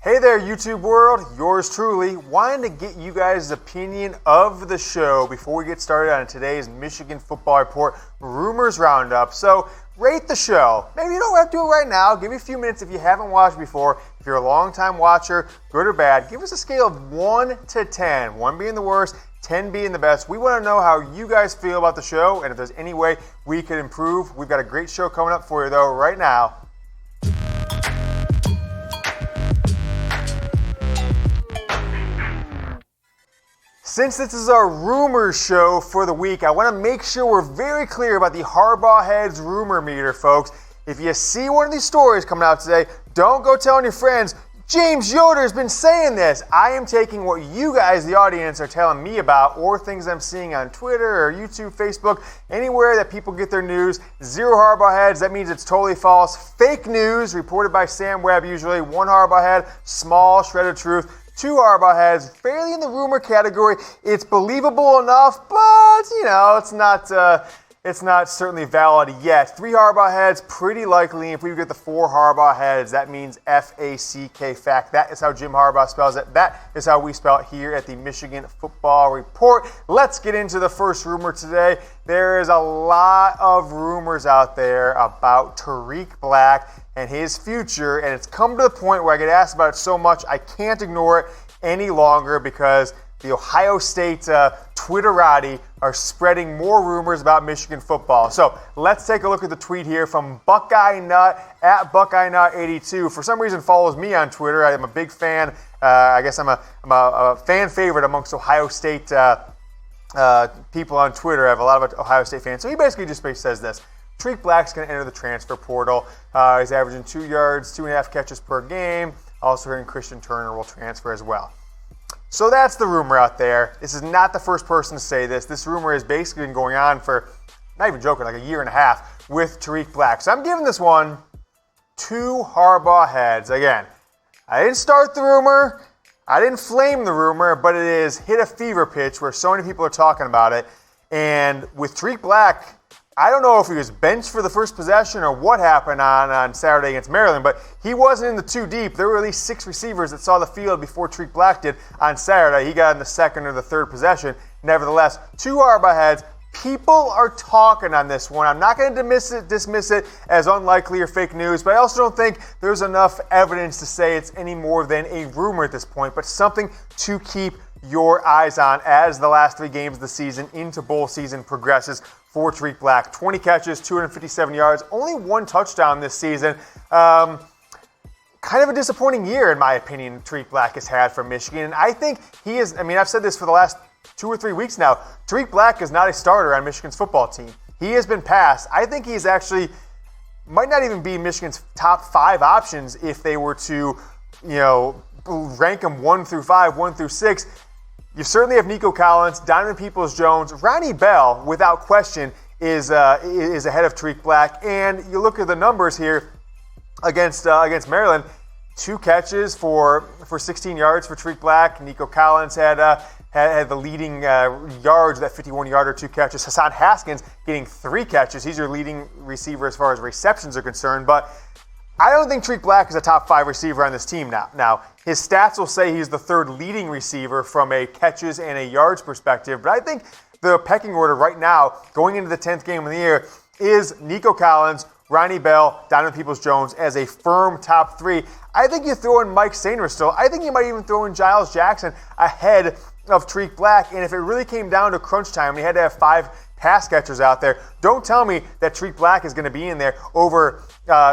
Hey there, YouTube world. Yours truly. Wanted to get you guys' opinion of the show before we get started on today's Michigan Football Report Rumors Roundup. So, rate the show. Maybe you don't have to do it right now. Give me a few minutes if you haven't watched before. If you're a long-time watcher, good or bad, give us a scale of 1 to 10. 1 being the worst, 10 being the best. We want to know how you guys feel about the show and if there's any way we could improve. We've got a great show coming up for you, though, right now. Since this is our rumors show for the week, I want to make sure we're very clear about the Harbaugh Heads rumor meter, folks. If you see one of these stories coming out today, don't go telling your friends, James Yoder has been saying this. I am taking what you guys, the audience, are telling me about or things I'm seeing on Twitter or YouTube, Facebook, anywhere that people get their news. 0 Harbaugh Heads, that means it's totally false. Fake news reported by Sam Webb usually. 1 Harbaugh Head, small shred of truth. 2 Harbaugh Heads, fairly in the rumor category. It's believable enough, but, it's not certainly valid yet. 3 Harbaugh Heads, pretty likely. If we get the 4 Harbaugh Heads, that means F-A-C-K, fact. That is how Jim Harbaugh spells it. That is how we spell it here at the Michigan Football Report. Let's get into the first rumor today. There is a lot of rumors out there about Tarik Black and his future, and it's come to the point where I get asked about it so much I can't ignore it any longer because the Ohio State Twitterati are spreading more rumors about Michigan football. So let's take a look at the tweet here from Buckeye Nut at BuckeyeNut82. For some reason follows me on Twitter. I'm a big fan. I guess I'm a fan favorite amongst Ohio State people on Twitter. I have a lot of Ohio State fans. So he basically just says this. Tarik Black's going to enter the transfer portal. He's averaging 2 yards, 2.5 catches per game. Also hearing Christian Turner will transfer as well. So that's the rumor out there. This is not the first person to say this. This rumor has basically been going on for, not even joking, like a year and a half with Tarik Black. So I'm giving this one 2 Harbaugh Heads. Again, I didn't start the rumor. I didn't flame the rumor, but it is hit a fever pitch where so many people are talking about it. And with Tarik Black, I don't know if he was benched for the first possession or what happened on Saturday against Maryland, but he wasn't in the 2 deep. There were at least 6 receivers that saw the field before Tarik Black did on Saturday. He got in the second or the third possession. Nevertheless, 2 Harbaugh Heads. People are talking on this one. I'm not going to dismiss it as unlikely or fake news, but I also don't think there's enough evidence to say it's any more than a rumor at this point, but something to keep your eyes on as the last 3 games of the season into bowl season progresses for Tarik Black. 20 catches, 257 yards, only 1 touchdown this season. Kind of a disappointing year, in my opinion, Tarik Black has had for Michigan. And I think he is, I've said this for the last 2 or 3 weeks now. Tarik Black is not a starter on Michigan's football team. He has been passed. I think he's actually, might not even be Michigan's top 5 options if they were to, rank him 1 through 5, 1 through 6. You certainly have Nico Collins, Donovan Peoples-Jones. Ronnie Bell, without question, is ahead of Tarik Black. And you look at the numbers here against Maryland. 2 catches for 16 yards for Tarik Black. Nico Collins had the leading yards, that 51-yarder, 2 catches. Hassan Haskins getting 3 catches. He's your leading receiver as far as receptions are concerned. But I don't think Tarik Black is a top 5 receiver on this team now. Now, his stats will say he's the 3rd leading receiver from a catches and a yards perspective, but I think the pecking order right now, going into the 10th game of the year, is Nico Collins, Ronnie Bell, Donovan Peoples-Jones as a firm top 3. I think you throw in Mike Sainristil. I think you might even throw in Giles Jackson ahead of Tarik Black, and if it really came down to crunch time, we had to have 5 pass catchers out there. Don't tell me that Tarik Black is going to be in there over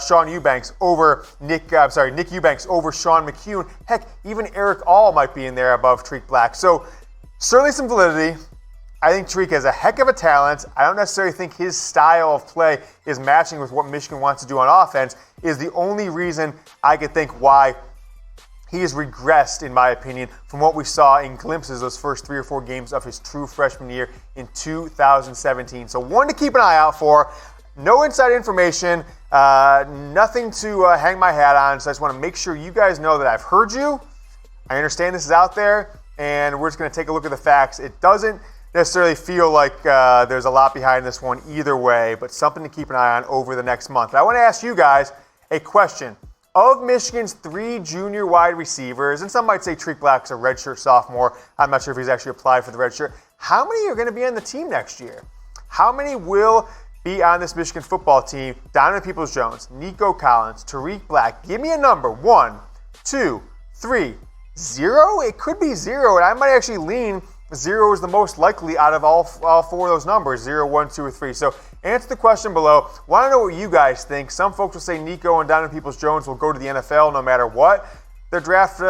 Sean Eubanks, over Nick Eubanks, over Sean McCune. Heck, even Eric All might be in there above Tarik Black. So certainly some validity. I think Tarik has a heck of a talent. I don't necessarily think his style of play is matching with what Michigan wants to do on offense, is the only reason I could think why he has regressed, in my opinion, from what we saw in glimpses those first 3 or 4 games of his true freshman year in 2017. So one to keep an eye out for. No inside information, nothing to hang my hat on. So I just want to make sure you guys know that I've heard you. I understand this is out there, and we're just going to take a look at the facts. It doesn't necessarily feel like there's a lot behind this one either way, but something to keep an eye on over the next month. I want to ask you guys a question. of Michigan's 3 junior wide receivers, and some might say Tarik Black's a redshirt sophomore. I'm not sure if he's actually applied for the redshirt. How many are going to be on the team next year? How many will be on this Michigan football team? Donovan Peoples-Jones, Nico Collins, Tarik Black. Give me a number. 1, 2, 3, 0? It could be 0, and I might actually lean 0 is the most likely out of all 4 of those numbers, 0, 1, 2, or 3. So answer the question below. Want to know what you guys think. Some folks will say Nico and Donovan Peoples-Jones will go to the NFL no matter what their draft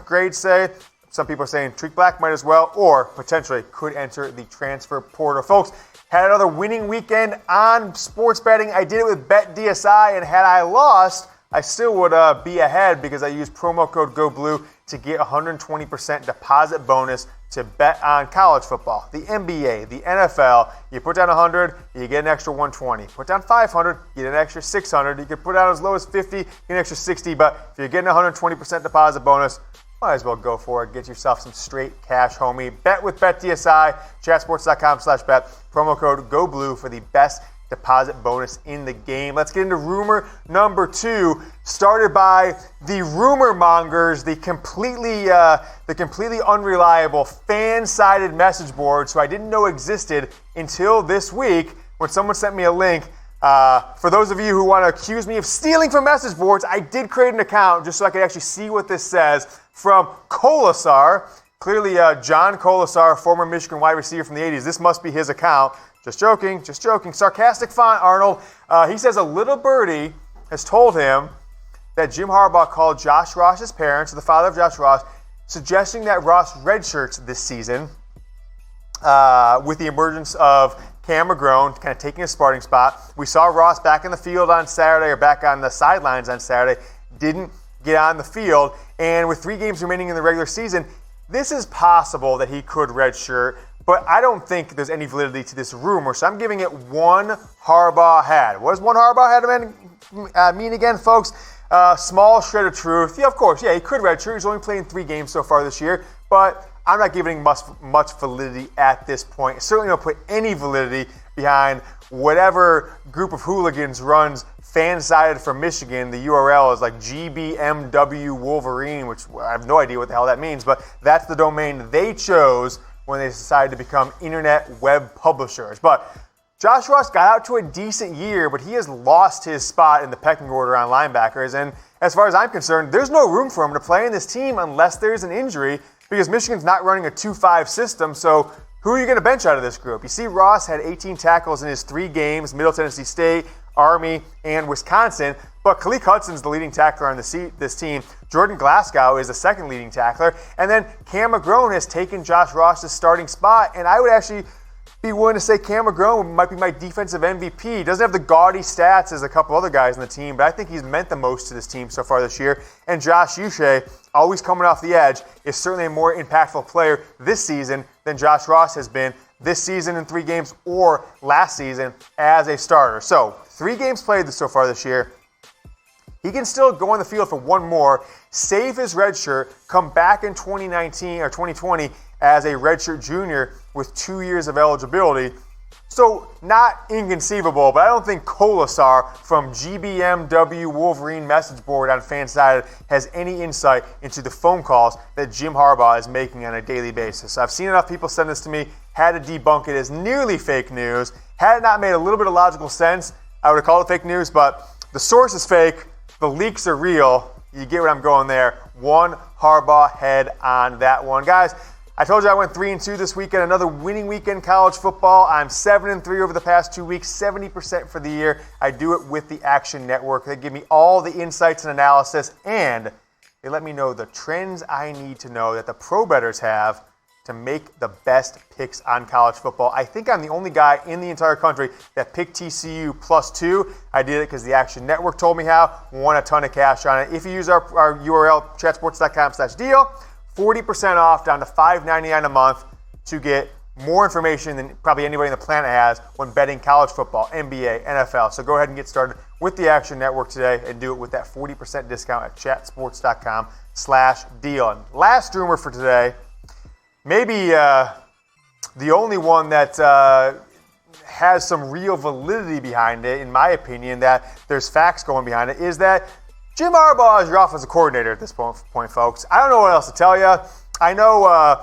grades say. Some people are saying Tarik Black might as well, or potentially could enter the transfer portal. Folks, had another winning weekend on sports betting. I did it with BetDSI, and had I lost, I still would be ahead because I used promo code GOBLUE to get 120% deposit bonus to bet on college football, the NBA, the NFL. You put down 100, you get an extra 120. Put down 500, you get an extra 600. You can put down as low as 50, you get an extra 60. But if you're getting 120% deposit bonus, might as well go for it. Get yourself some straight cash, homie. Bet with BetDSI, chatsports.com/bet. Promo code GOBLUE for the best deposit bonus in the game. Let's get into rumor number 2, started by the rumor mongers, the completely unreliable fan-sided message boards who I didn't know existed until this week when someone sent me a link. For those of you who want to accuse me of stealing from message boards, I did create an account just so I could actually see what this says from Colasar. Clearly, John Colasar, former Michigan wide receiver from the 80s. This must be his account. Just joking, just joking. Sarcastic font, Arnold. He says a little birdie has told him that Jim Harbaugh called Josh Ross's parents, the father of Josh Ross, suggesting that Ross redshirts this season with the emergence of Cam McGrone kind of taking a starting spot. We saw Ross back in the field on Saturday, or back on the sidelines on Saturday. Didn't get on the field. And with 3 games remaining in the regular season, this is possible that he could redshirt. But I don't think there's any validity to this rumor, so I'm giving it 1 Harbaugh had. What does 1 Harbaugh had mean again, folks? Small shred of truth. Yeah, of course, yeah, he could redshirt. He's only playing 3 games so far this year, but I'm not giving much validity at this point. Certainly don't put any validity behind whatever group of hooligans runs fan-sided from Michigan. The URL is like GBMW Wolverine, which I have no idea what the hell that means, but that's the domain they chose when they decided to become internet web publishers. But Josh Ross got out to a decent year, but he has lost his spot in the pecking order on linebackers. And as far as I'm concerned, there's no room for him to play in this team unless there's an injury, because Michigan's not running a 2-5 system. So who are you going to bench out of this group? You see Ross had 18 tackles in his 3 games, Middle Tennessee State, Army, and Wisconsin. But Khaleke Hudson's the leading tackler on this team. Jordan Glasgow is the second leading tackler. And then Cam McGrone has taken Josh Ross's starting spot. And I would actually be willing to say Cam McGrone might be my defensive MVP. He doesn't have the gaudy stats as a couple other guys on the team, but I think he's meant the most to this team so far this year. And Josh Uche, always coming off the edge, is certainly a more impactful player this season than Josh Ross has been this season in 3 games or last season as a starter. So 3 games played so far this year. He can still go on the field for 1 more, save his redshirt, come back in 2019 or 2020 as a redshirt junior with 2 years of eligibility. So not inconceivable, but I don't think Colasar from GBMW Wolverine message board on Fansided has any insight into the phone calls that Jim Harbaugh is making on a daily basis. I've seen enough people send this to me, had to debunk it as nearly fake news. Had it not made a little bit of logical sense, I would have called it fake news, but the source is fake, the leaks are real. You get what I'm going there. 1 Harbaugh head on that one. Guys, I told you I went 3-2 this weekend. Another winning weekend college football. I'm 7-3 over the past 2 weeks, 70% for the year. I do it with the Action Network. They give me all the insights and analysis, and they let me know the trends I need to know that the pro bettors have to make the best picks on college football. I think I'm the only guy in the entire country that picked TCU +2. I did it because the Action Network told me how. Won a ton of cash on it. If you use our URL, chatsports.com/deal, 40% off down to $5.99 a month to get more information than probably anybody on the planet has when betting college football, NBA, NFL. So go ahead and get started with the Action Network today and do it with that 40% discount at chatsports.com/deal. And last rumor for today, maybe the only one that has some real validity behind it, in my opinion, that there's facts going behind it, is that Jim Harbaugh is your offensive coordinator at this point, folks. I don't know what else to tell you. I know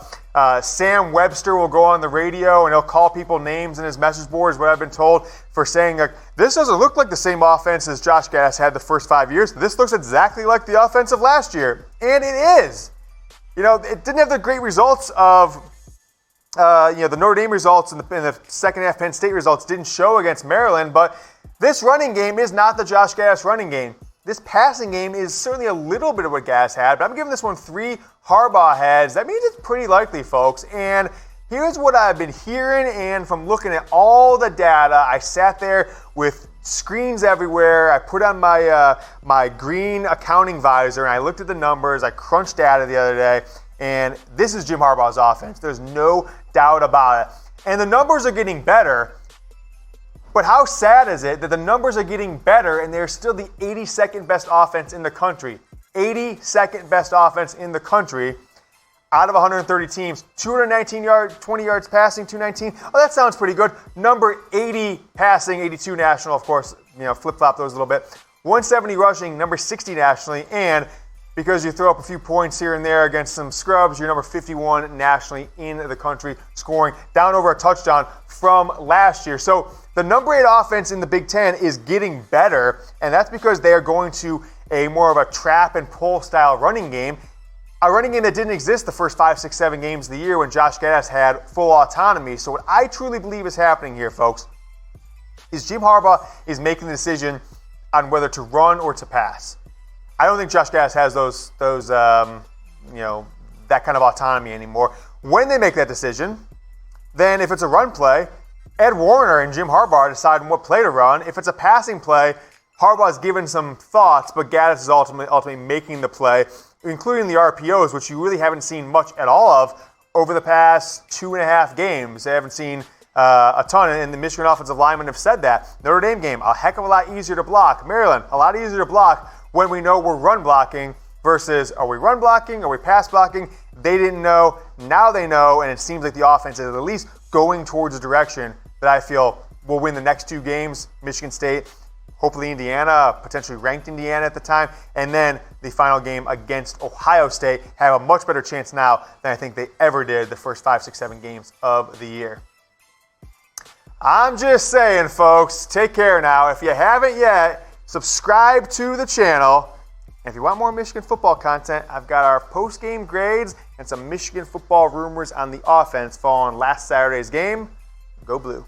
Sam Webster will go on the radio and he'll call people names in his message boards, what I've been told, for saying, like, this doesn't look like the same offense as Josh Gattis had the first 5 years. This looks exactly like the offense of last year. And it is. You know, it didn't have the great results of, the Notre Dame results and the second half Penn State results didn't show against Maryland, but this running game is not the Josh Gattis running game. This passing game is certainly a little bit of what Gattis had, but I'm giving this one 3 Harbaugh heads. That means it's pretty likely, folks. And here's what I've been hearing, and from looking at all the data, I sat there with screens everywhere. I put on my green accounting visor, and I looked at the numbers. I crunched data the other day, and this is Jim Harbaugh's offense. There's no doubt about it. And the numbers are getting better. But how sad is it that the numbers are getting better and they're still the 82nd best offense in the country? 82nd best offense in the country out of 130 teams. 219 yards, 20 yards passing, 219. Oh, that sounds pretty good. Number 80 passing, 82 national, of course, flip-flop those a little bit. 170 rushing, number 60 nationally, and because you throw up a few points here and there against some scrubs, you're number 51 nationally in the country, scoring down over a touchdown from last year. So the number 8 offense in the Big Ten is getting better, and that's because they are going to a more of a trap and pull style running game, a running game that didn't exist the first 5, 6, 7 games of the year when Josh Gattis had full autonomy. So what I truly believe is happening here, folks, is Jim Harbaugh is making the decision on whether to run or to pass. I don't think Josh Gattis has that kind of autonomy anymore. When they make that decision, then if it's a run play, Ed Warner and Jim Harbaugh are deciding what play to run. If it's a passing play, Harbaugh's given some thoughts, but Gattis is ultimately making the play, including the RPOs, which you really haven't seen much at all of over the past 2.5 games. They haven't seen a ton, and the Michigan offensive linemen have said that. Notre Dame game, a heck of a lot easier to block. Maryland, a lot easier to block when we know we're run blocking versus are we run blocking, are we pass blocking? They didn't know, now they know, and it seems like the offense is at least going towards a direction that I feel will win the next 2 games, Michigan State, hopefully Indiana, potentially ranked Indiana at the time, and then the final game against Ohio State have a much better chance now than I think they ever did the first 5, 6, 7 games of the year. I'm just saying, folks, take care now. If you haven't yet, subscribe to the channel. And if you want more Michigan football content, I've got our post-game grades and some Michigan football rumors on the offense following last Saturday's game. Go Blue.